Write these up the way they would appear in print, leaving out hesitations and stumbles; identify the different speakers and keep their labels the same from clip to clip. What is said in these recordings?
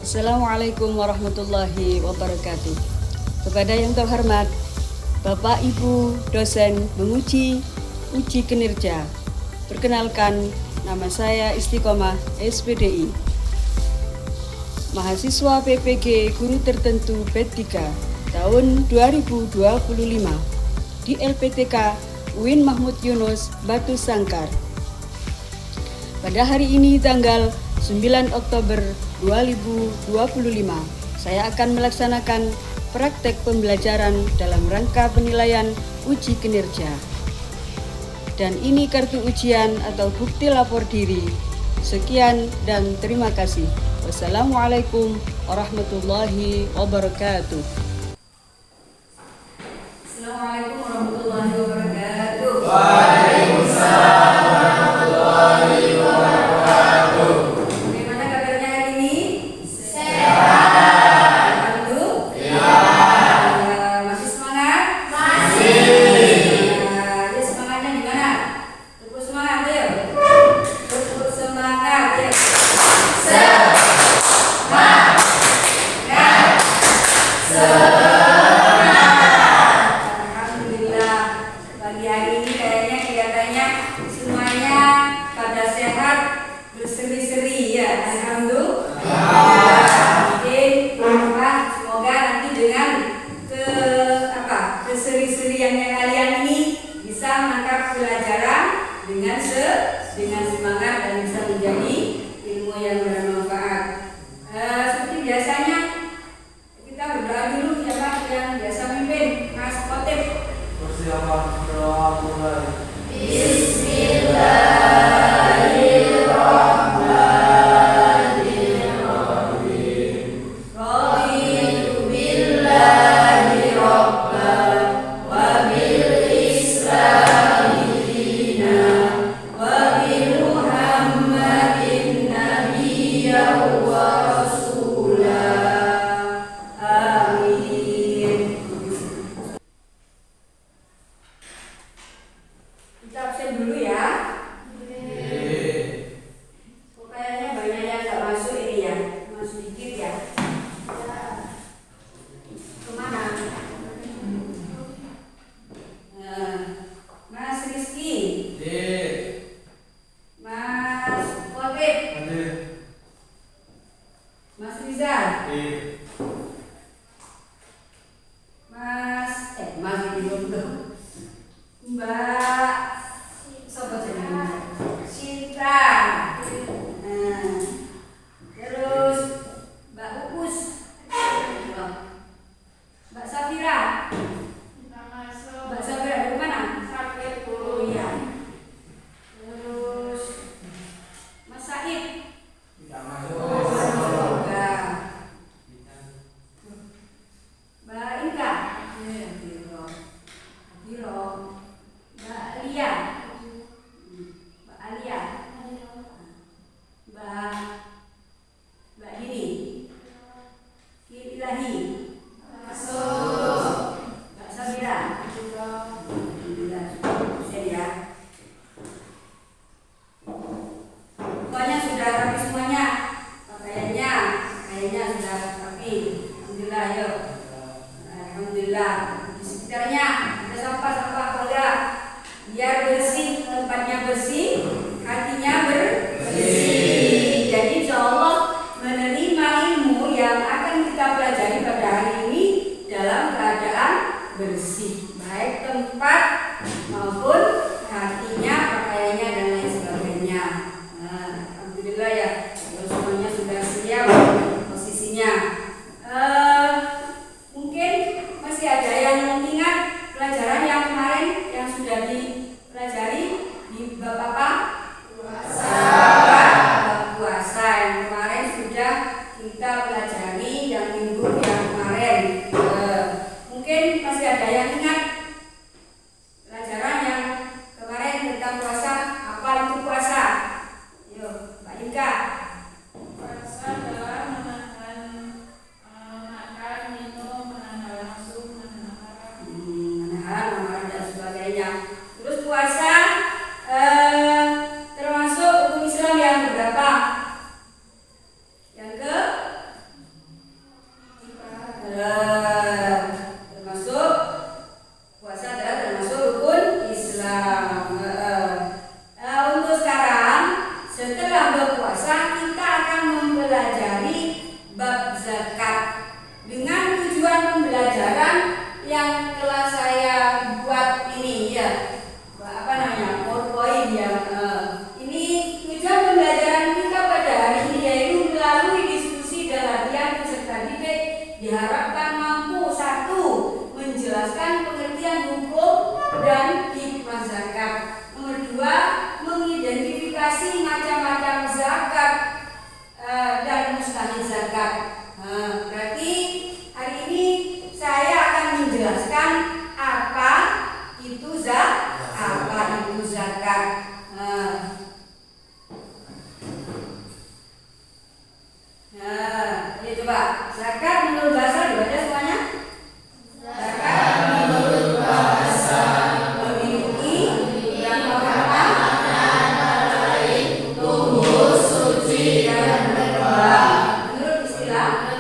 Speaker 1: Assalamualaikum warahmatullahi wabarakatuh. Kepada yang terhormat Bapak Ibu dosen menguji uji kinerja, perkenalkan nama saya Istiqomah SPDI, mahasiswa PPG Guru Tertentu B3 tahun 2025 di LPTK UIN Mahmud Yunus Batu Sangkar. Pada hari ini tanggal 9 Oktober 2025, saya akan melaksanakan praktek pembelajaran dalam rangka penilaian uji kinerja. Dan ini kartu ujian atau bukti lapor diri. Sekian dan terima kasih. Wassalamualaikum warahmatullahi wabarakatuh.
Speaker 2: Assalamualaikum warahmatullahi wabarakatuh.
Speaker 3: Waalaikumsalam warahmatullahi wabarakatuh.
Speaker 2: Bagaimana kabarnya hari ini?
Speaker 3: Sehat.
Speaker 2: Alhamdulillah. Masih semangat?
Speaker 3: Masih.
Speaker 2: Ya, semangatnya gimana? Tepuk semangat, ayo. Tepuk semangat, ya. Alhamdulillah, pagi hari ini kelihatannya semuanya pada sehat, berseri-seri ya. Alhamdulillah. Mungkin semoga nanti dengan keseri-seriannya kalian ini bisa menangkap pelajaran dengan semangat dan bisa menjadi ilmu yang bermanfaat. Seperti biasanya kita berdoa dulu, siapa yang biasa mimpin? Mas Khotib.
Speaker 3: Persiapan doa mulai.
Speaker 2: Raditu billahi rabban wa bil islami dinan wa bi Muhammadin nabiyyan wa rasulah. Amin. Kita absen dulu ya. Kayaknya banyak yang nggak masuk ini ya, masuk dikit ya. Kemana? Mas Rizky, Mas Khotib, Mas Rizal, Mas ini belum. Mbak Sobat jenengan Sinta, terus Mbak Upus, Mbak Safira, Mbak Safira dari mana? Oh iya. Terus Mas Said, enggak. Mbak Inka, Biro, Mbak Alia, Mbak Alia, Mbak Dini, Ilahi, Mbak Sabira. Alhamdulillah, saya ya. Pokoknya sudah rapi semuanya. Pakaiannya kayaknya sudah rapi. Alhamdulillah, yuk. Alhamdulillah. Di sekitarnya ada sampah-sampah enggak? Biar bersih, tempatnya bersih, hatinya bersih. Jadi insya Allah menerima ilmu yang akan kita pelajari pada hari ini dalam keadaan bersih, baik tempat maupun hatinya, pakaiannya dan lain sebagainya. Alhamdulillah ya, kalau semuanya sudah siap posisinya. Mungkin masih ada yang ingat pelajaran yang kemarin yang sudah dipelajari di bab apa? Puasa yang kemarin sudah kita pelajari yang minggu yang kemarin. Mungkin masih ada yang ingat pelajaran yang kemarin tentang puasa. Apa itu puasa? Yuk, Pak Inka.
Speaker 4: Puasa adalah menahan makan, minum, menahan nafsu, menahan amarah.
Speaker 2: Menahan amarah dan sebagainya. Terus puasa termasuk hukum Islam yang berapa? Yang ke Termasuk puasa adalah termasuk rukun Islam. Untuk sekarang setelah berpuasa kita akan mempelajari bab zakat dengan tujuan pembelajaran yang telah saya buat ini ya. PowerPoint ya. Ini tujuan pembelajaran kita pada hari ini yaitu melalui diskusi dan latihan peserta didik diharapkan mampu satu menjelaskan pengertian hukum dan hikmah zakat. Nomor dua, mengidentifikasi macam-macam zakat dan mustahil zakat. Berarti hari ini saya akan menjelaskan apa itu zakat. Ini coba zakat menurut bahasa dibaca semuanya. Zakat menurut bahasa memiliki berapa makna? Tumbuh, suci, dan berkembang. Menurut istilah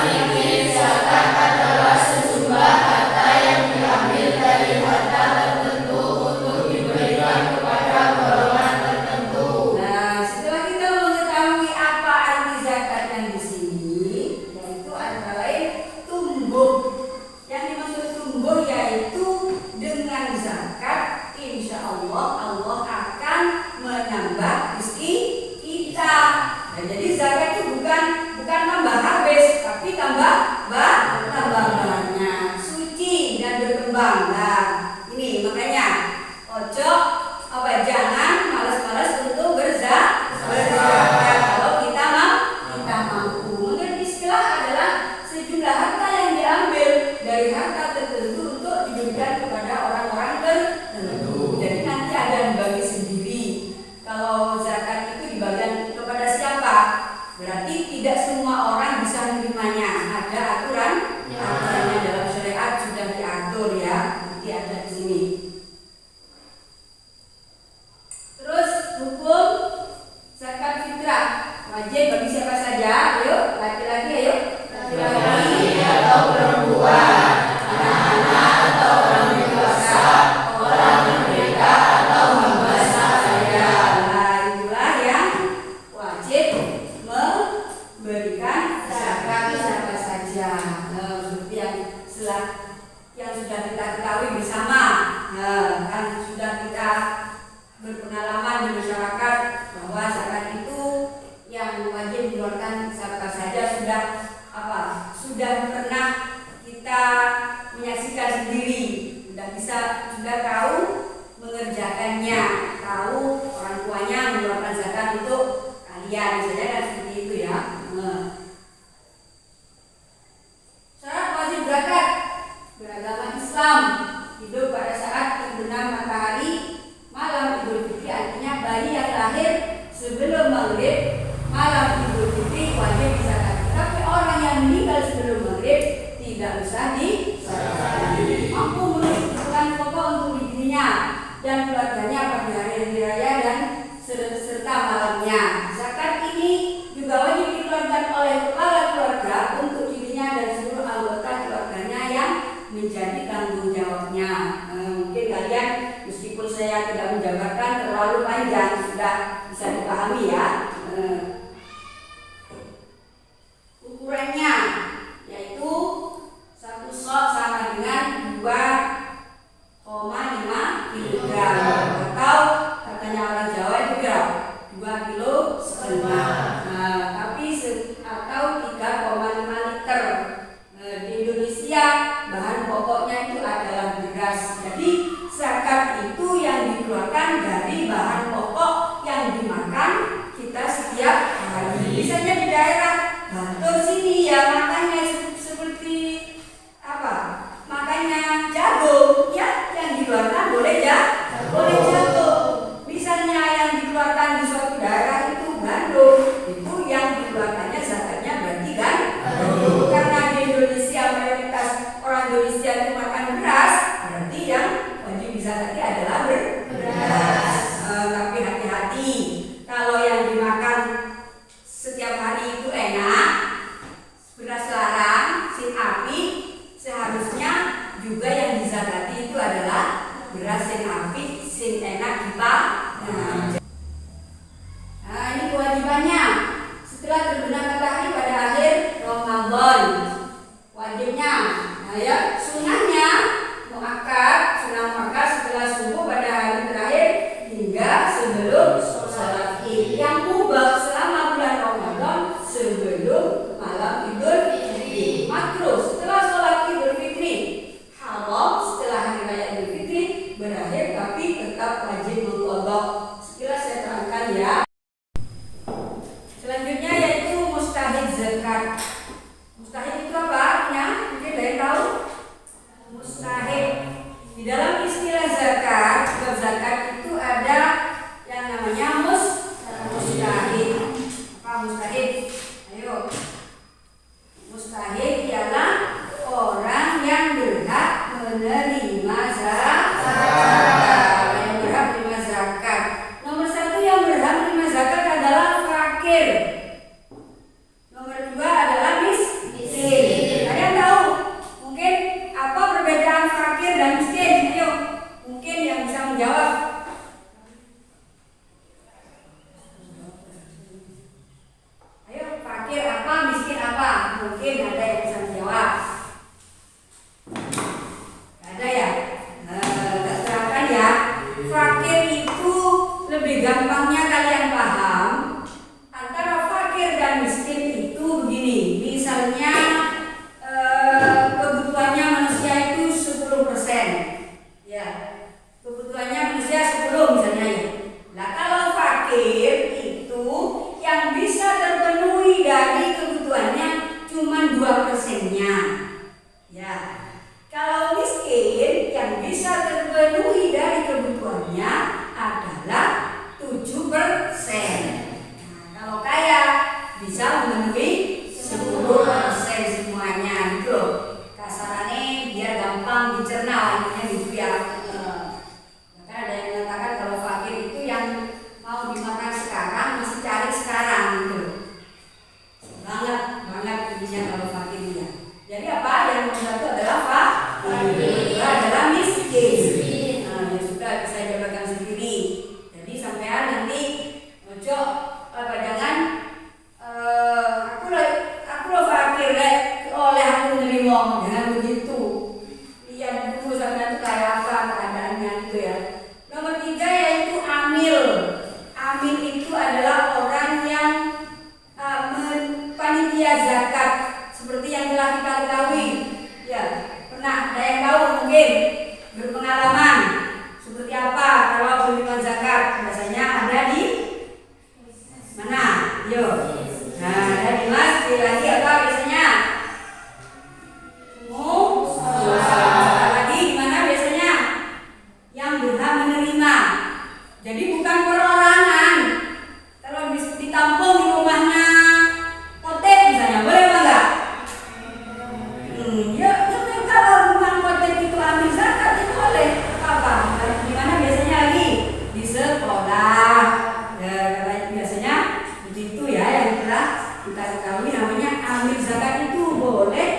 Speaker 2: fikih, zakat adalah sejumlah harta yang diambil dari harta tertentu untuk diberikan kepada golongan tertentu. Nah, setelah kita mengetahui apa arti zakat yang di sini, yaitu antara lain tumbuh. Yang dimaksud tumbuh yaitu dengan zakat, insya Allah Allah akan menambah rezeki kita. Nah, jadi zakat itu bukan tambah habis, tapi tambah banyak, suci dan berkembang. Nah, ini makanya jangan malas-malas untuk berzakat kalau kita mampu. Menurut istilah adalah sejumlah harta yang diambil dari harta tertentu untuk diberikan kepada orang-orang tertentu. Jadi nanti ada dibagi sendiri. Kalau zakat itu dibagikan kepada siapa? Berarti tidak semua orang bisa menerimanya. Ada aturannya dalam syariat sudah diatur ya. Nanti ada di sini. Terus hukum zakat fitrah wajib bagi siapa saja? Ayo, laki-laki ayo. Laki-laki atau perempuan, anak-anak atau orang dewasa, orang merdeka atau hamba sahaya. Nah, itulah yang wajib memberikan zakat siapa saja. Seperti yang sudah kita ketahui bersama. Kan sudah kita berpengalaman di masyarakat bahwa zakat itu yang wajib dikeluarkan siapa saja sudah pernah kita menyaksikan sendiri, sudah tahu mengerjakannya, tahu orang tuanya mengeluarkan zakat untuk kalian, misalnya kan seperti itu ya. Syarat wajib zakat beragama Islam hidup pada saat terbenam matahari malam Idul Fitri, artinya bayi yang lahir sebelum maghrib malam Idul Fitri wajib dizakat. Tapi orang yang meninggal sebelum maghrib tidak usah dizakati. Mampu menentukan pokok untuk dirinya dan keluarganya pada hari raya dan serta malamnya. Zakat ini juga wajib dikeluarkan oleh kepala keluarga untuk dirinya dan seluruh anggota keluarganya yang menjadi tanggung jawabnya. Mungkin kalian meskipun saya tidak menjabarkan terlalu panjang sudah bisa dipahami ya. Ukurannya yaitu 1 sok sama dengan 2,5 kg atau katanya orang Jawa itu berapa? 2,5 kilo. Atau 3,5 liter. Di Indonesia bahan pokoknya itu adalah beras. Jadi zakat itu yang dikeluarkan dari bahan pokok yang dimakan kita setiap hari. Misalnya di daerah Bantul sini ya makannya seperti apa? Makannya jagung ya, yang dikeluarkan boleh jagung. Misalnya yang dikeluarkan di suatu daerah itu gandum, itu yang dikeluarkannya zakatnya berarti kan? Karena di Indonesia mayoritas orang Indonesia itu makan beras, berarti yang wajib dizakati adalah beras. Tapi hati-hati, kalau yang dimakan setiap hari itu enak, beras zakat. Mustahik itu apa artinya? Mungkin ada yang tahu? Mustahik. Di dalam istilah zakat, bab zakat itu ada yang namanya mustahik. Apa mustahik? Ayo. Mustahik ialah orang yang berhak menerima zakat. Yang berhak menerima zakat. Nomor 1 yang berhak menerima zakat adalah fakir. Nomor 2 adalah miskin. Kalian tahu mungkin apa perbedaan fakir dan miskin? Ayo, mungkin yang bisa menjawab. Ayo, fakir apa, miskin apa? Mungkin ada yang bisa menjawab. Ada ya? Tak terangkan ya. Fakir itu lebih gampangnya kalian paham. Antara fakir dan miskin itu begini. Misalnya kebutuhannya manusia itu 10%. Ya. Kebutuhannya manusia 10 misalnya ya. Nah, kalau fakir itu yang bisa terpenuhi dari kebutuhannya cuma 2%-nya. Ya. Kalau miskin yang bisa terpenuhi dari kebutuhannya adalah 7%. Nah, kalau kaya bisa memenuhi 10% semuanya gitu loh. Kasarannya biar gampang dicerna intinya gitu ya. Maka ada yang mengatakan kalau fakir itu yang mau dimakan sekarang masih cari sekarang gitu. Banget intinya kalau fakir ya. Jadi apa yang nomor 1 adalah fakir, kedua adalah miskin. Nah, yang sudah bisa jabarkan sendiri. Jadi sampean nanti ojo jangan aku lo fakir oleh aku menerima, jangan begitu. Lihat dulu sampean itu kayak apa keadaannya gitu ya. Nomor 3 yaitu amil. Amil itu adalah orang yang panitia zakat seperti yang telah kita ketahui. Ya, pernah ada yang tahu mungkin berpengalaman seperti apa kalau penerimaan zakat biasanya ada di mana? Yo. Nah, ada di masjid lagi apa biasanya? Lagi di mana biasanya? Yang berhak menerima. Jadi bukan perorangan. Kalau ditampung di rumahnya khotib misalnya, boleh apa enggak? Ya, kalau rumah khotib itu ambil zakat itu boleh. Apa? Di mana biasanya lagi? Di sekolah. Ya, karena biasanya begitu ya yang telah kita ketahui namanya ambil zakat itu boleh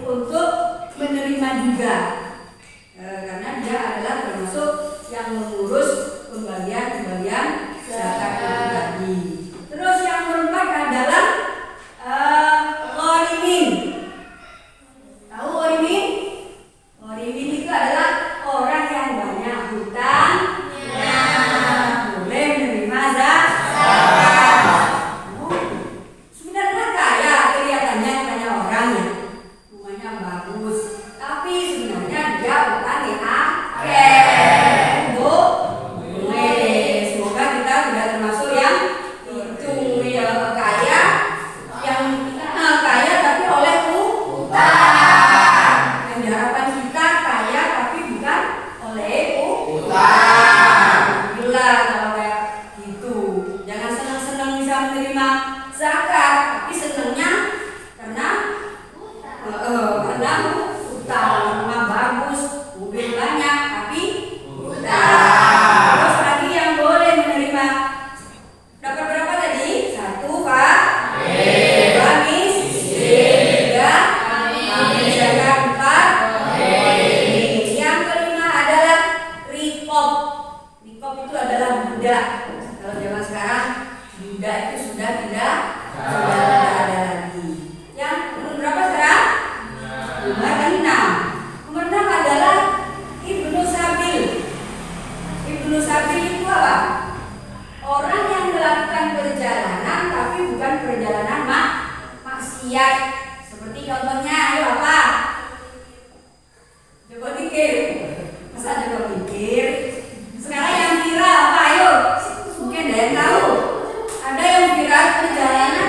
Speaker 2: untuk menerima juga. Karena dia adalah termasuk yang mengurus pembagian zakat itu tadi. Terus yang keempat adalah ghorimin. Tahu ghorimin? Ghorimin itu adalah orang yang banyak hutang, boleh menerima zakat. Sebenarnya kaya kelihatannya banyak orang ya, rumahnya bagus, tapi sebenarnya dia hutangnya akeh. Semoga kita tidak termasuk yang itu ya, kaya tapi oleh utang. Yang diharapkan kita kaya tapi bukan oleh utang. Gila kalau kayak gitu. Jangan senang-senang bisa menerima zakat, tapi senangnya karena utang. Rumah bagus, mobil banyak, tapi utang. Terus lagi yang boleh menerima dapat berapa tadi? 1 Pak. 2 miskin. 3 ambil zakat. 4 yang kelima adalah rikob. Rikob itu adalah budak. Kalau zaman sekarang budak itu sudah tidak ada lagi. Yang nomor berapa sekarang? Nomor 6. Nomor 6 adalah Ibnu Sabil. Ibnu Sabil itu apa? Orang yang melakukan perjalanan tapi bukan perjalanan maksiat. Seperti contohnya, ayo apa? Coba pikir. Masa coba pikir? Sekarang yang viral apa? Ayo. Mungkin ada yang tahu. Ada yang viral perjalanan.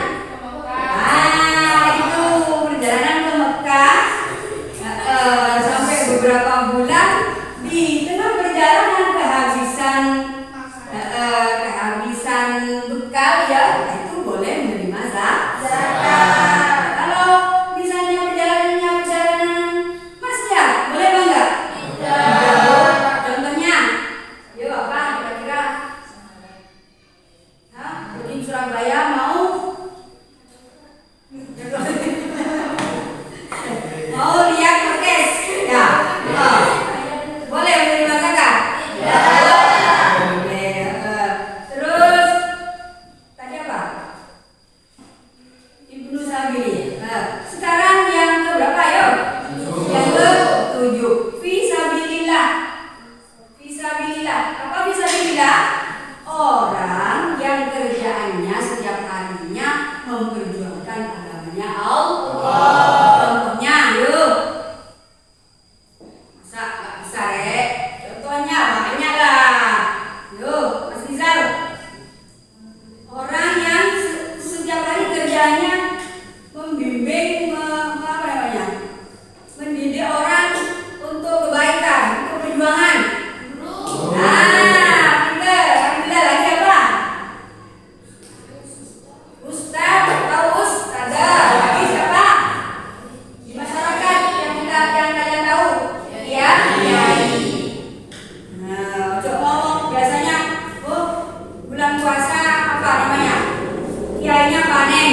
Speaker 2: Sekarang yang keberapa yo? Yang ke-7. Fisabilillah. Fisabilillah. Apa fisabilillah? Orang yang kerjaannya setiap harinya memperjuangkan agamanya Allah. Contohnya, yuk. Masa nggak bisa, Rek? Contohnya banyak lah. Yuk, Mas Rizal. Orang yang setiap hari kerjanya membimbing, apa namanya? Mendidik orang untuk kebaikan, untuk perjuangan. Pintar. Alhamdulillah, lagi apa? Ustaz atau ustazah. Lagi siapa? Di masyarakat yang kalian tahu? Ya, kiai. Nah, coba ngomong biasanya, bulan puasa apa namanya? Kiainya panen.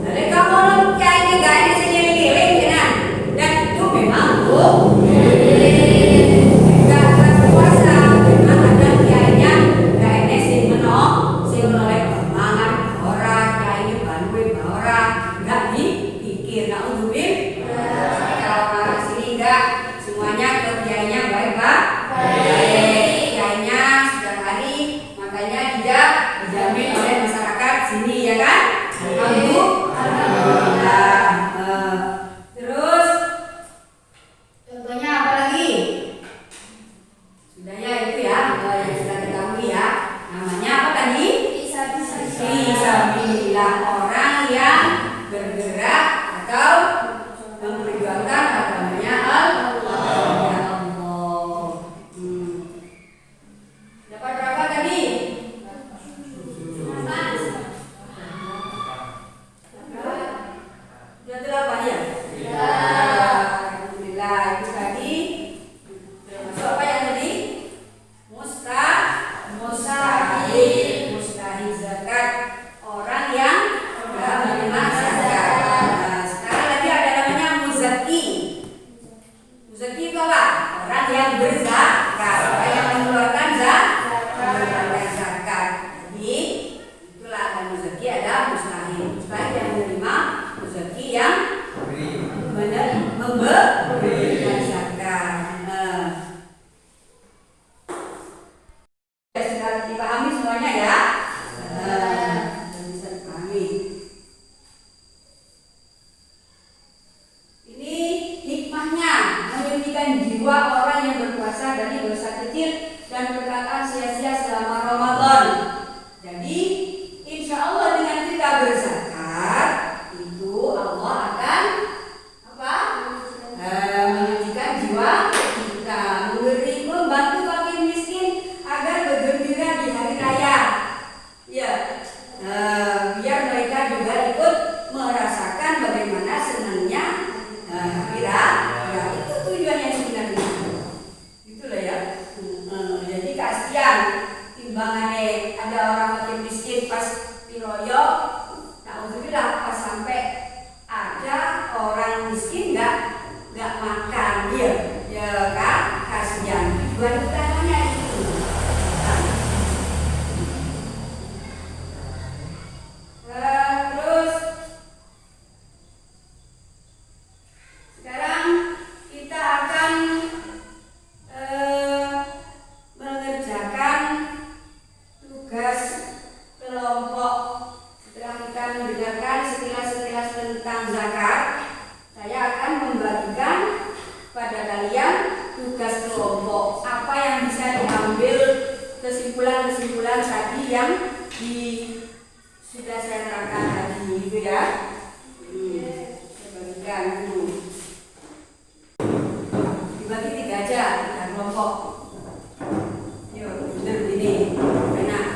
Speaker 2: Lalu kamu ngomong kiainya gak ada sendiri-sendiri, kan? Dan itu memang gak puasa, memang ada kiainya gak ada sing menoleh mangan orang, kiainya bantuin orang, gak dipikir, gak udupin. Kalau marah sini enggak, semuanya ke kiainya baik-baik. Kiainya setiap hari, makanya dia dijamin oleh masyarakat sini, ya kan? Alhamdulillah. Terus contohnya apa lagi? Sudah ya itu ya, yang sudah diketahui ya. Namanya apa tadi? Fisabilillah, orang yang bergerak atau memperjuangkan agamanya Allah. Dapat berapa tadi? Sudah 8 ya? Alhamdulillah, itu tadi termasuk apa yang tadi? Mustahil zakat, orang yang tidak menerima zakat. Nah, sekarang lagi ada namanya muzaki. Muzaki itu apa? Orang yang berzakat, orang yang mengeluarkan zakat. Jadi itulah ada muzaki, ada mustahil. Mustahil yang menerima, muzaki yang memberikan zakat. Sudah dipahami semuanya ya? Bisa dipahami. Ini hikmahnya menyucikan jiwa orang yang berpuasa dari dosa kecil dan perkataan sia-sia selama Ramadan. Jadi insya Allah dengan kita berzakat itu Allah akan apa? Menyucikan jiwa kita, membantu fakir miskin agar bergembira di hari raya. Ya, biar mereka juga ikut merasakan bagaimana senangnya hari raya. Itu tujuannya sebenarnya. Itulah ya. Jadi kasihan timbangannya ada orang fakir miskin pas piroyo. Alhamdulillah pas sampai ada orang miskin nggak makan dia, ya kan? Kasihan. Tujuan utamanya itu. Terus sekarang kita akan mengerjakan tugas kelompok. Setelah kita mendengarkan sekilas-sekilas tentang zakat, saya akan membagikan pada kalian tugas kelompok. Apa yang bisa diambil kesimpulan-kesimpulan tadi yang sudah saya terangkan tadi, gitu ya. Saya bagikan dulu. Dibagi 3 aja, 3 kelompok. Yuk, bener begini. Enak.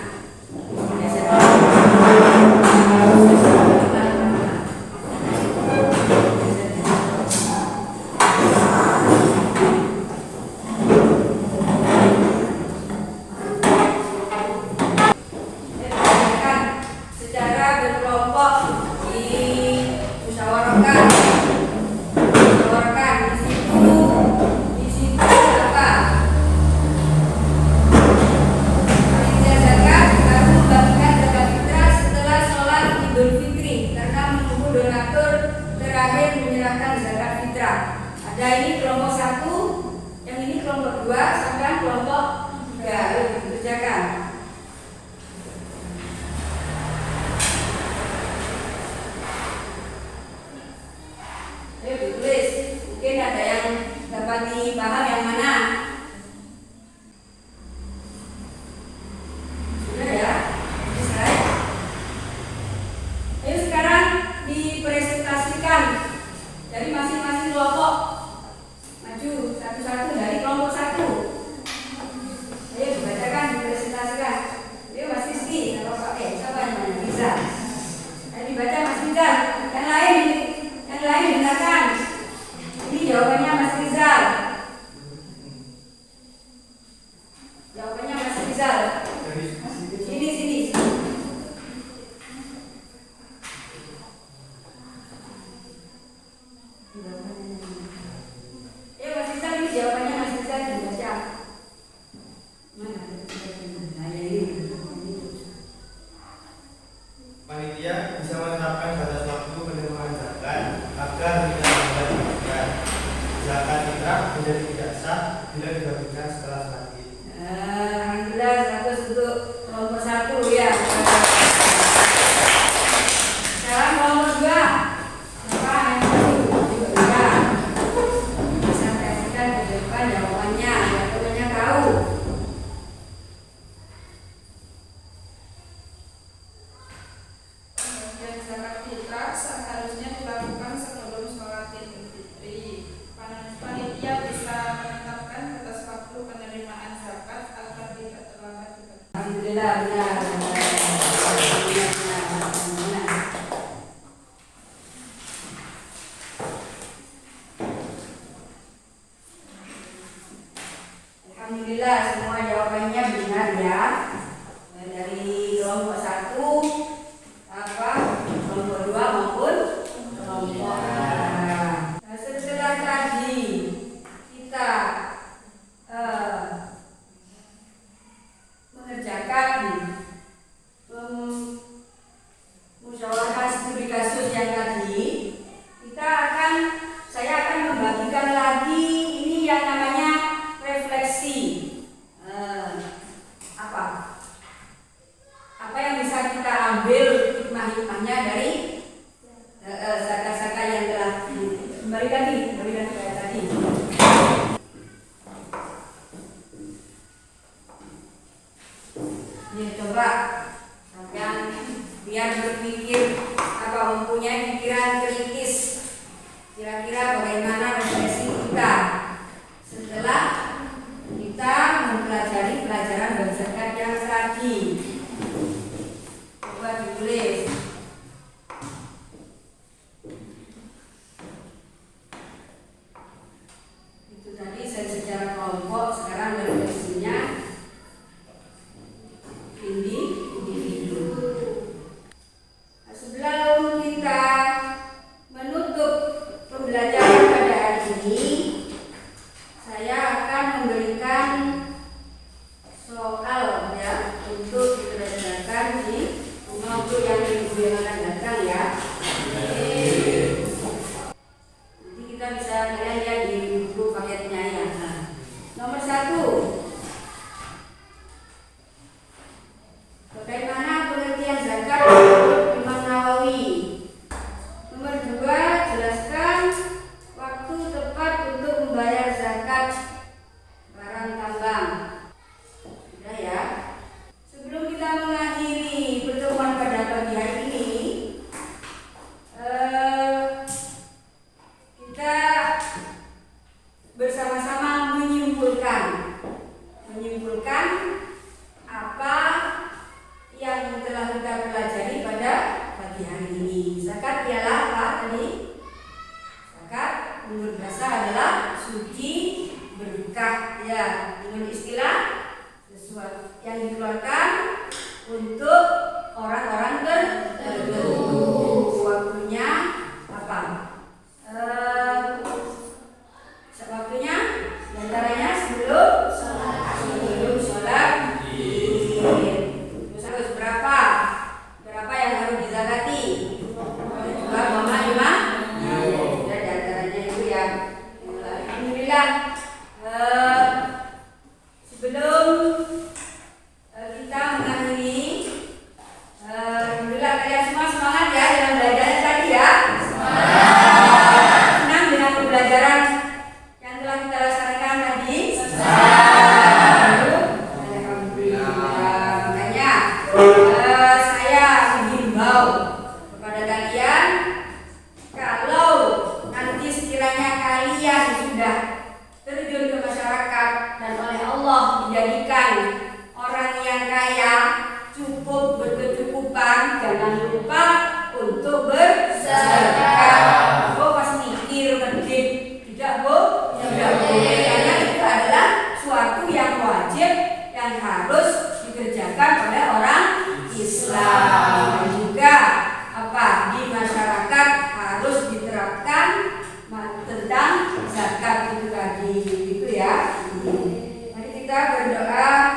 Speaker 2: Secara berkelompok dimusyawarahkan. Di situ apa? Panitia zakat harus membagikan zakat fitrah setelah sholat Idul Fitri karena menunggu donatur terakhir menyerahkan zakat fitrah. Ada ini kelompok 1, yang ini kelompok 2, sampai kelompok 3. Ayo dikerjakan. Ayo ditulis. Mungkin ada yang dapat dipaham yang mana? Sudah ya? Selesai. Ayo sekarang dipresentasikan dari masing-masing kelompok. Maju satu-satu dari kelompok 1. Ayo dibacakan, dipresentasikan. Ayo Mas Rizky, siapa yang mana? Bisa. Ayo dibaca Mas Rizal. Yang lain dengarkan. Ini jawabannya Mas Rizal. Jawabannya Mas Rizal. Sini. Mas Rizal, ini jawabannya Mas Rizal dibaca. Mana? Nah, ini.
Speaker 3: Panitia bisa menetapkan batas waktu penerimaan zakat agar tidak membuat zakat. Zakat fitrah menjadi tidak sah bila dibagikan setelah sakit.
Speaker 2: Alhamdulillah 100 untuk kelompok 1 ya. Sekarang kelompok 2. Siapa yang ya. Bisa kasihkan di depan jawabannya. Jawabannya tahu.
Speaker 4: Pembagian zakat fitrah seharusnya dilakukan sebelum sholat Idul Fitri. Panitia bisa menetapkan batas waktu penerimaan zakat agar tidak terlambat dibagikan.
Speaker 2: Alhamdulillah benar. Alhamdulillah semua jawabannya benar ya. Dari kelompok 1, kelompok 2 maupun kelompok 3. Nah, setelah tadi kita mengerjakan musyawarah studi kasus yang tadi, saya akan membagikan lagi ini yang namanya refleksi. Apa yang bisa kita ambil hikmah-hikmahnya dari zakat-zakat yang telah kembali tadi kayak tadi. Ini coba sampean biar berpikir mempunyai pikiran kritis. Kira-kira bagaimana refleksi kita setelah kita mempelajari pelajaran berzakat yang tadi. Coba ditulis. Itu tadi secara kelompok, sekarang refleksinya individu. Nah, sebelum kita menutup pembelajaran saudara